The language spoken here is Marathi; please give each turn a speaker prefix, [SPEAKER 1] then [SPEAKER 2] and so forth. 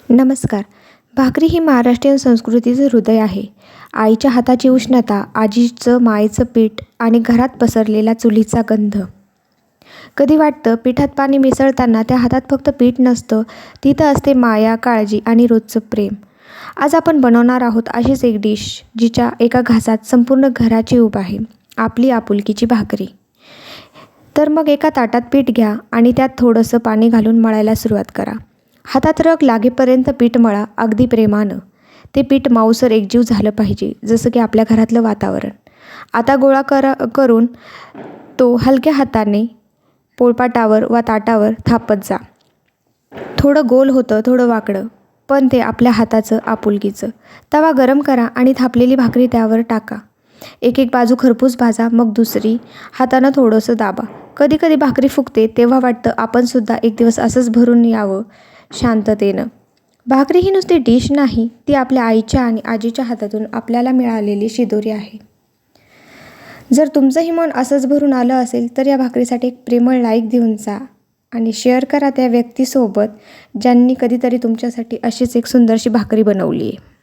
[SPEAKER 1] नमस्कार. भाकरी ही महाराष्ट्रीयन संस्कृतीचं हृदय आहे. आईच्या हाताची उष्णता, आजीचं मायेचं पीठ आणि घरात पसरलेला चुलीचा गंध. कधी वाटतं पिठात पाणी मिसळताना त्या हातात फक्त पीठ नसतं, तिथं असते माया, काळजी आणि रोजचं प्रेम. आज आपण बनवणार आहोत अशीच एक डिश जिच्या एका घासात संपूर्ण घराची ऊब आहे. आपली आपुलकीची भाकरी. तर मग एका ताटात पीठ घ्या आणि त्यात थोडंसं पाणी घालून मळायला सुरुवात करा. हातात रग लागेपर्यंत पीठ मळा, अगदी प्रेमानं. ते पीठ मऊसर एकजीव झालं पाहिजे, जसं की आपल्या घरातलं वातावरण. आता गोळा करून तो हलक्या हाताने पोळपाटावर वा ताटावर थापत जा. थोडं गोल होतं, थोडं वाकडं, पण ते आपल्या हाताचं, आपुलकीचं. तवा गरम करा आणि थापलेली भाकरी त्यावर टाका. एक एक बाजू खरपूस भाजा, मग दुसरी. हातानं थोडंसं दाबा. कधी कधी भाकरी फुगते, तेव्हा वाटतं आपण सुद्धा एक दिवस असंच भरून यावं शांततेनं. भाकरी ही नुसती डिश नाही, ती आपल्या आईच्या आणि आजीच्या हातातून आपल्याला मिळालेली शिदोरी आहे. जर तुमचंही मन असंच भरून आलं असेल तर या भाकरीसाठी एक प्रेमळ लाईक देऊन जा आणि शेअर करा त्या व्यक्तीसोबत ज्यांनी कधीतरी तुमच्यासाठी अशीच एक सुंदरशी भाकरी बनवली आहे.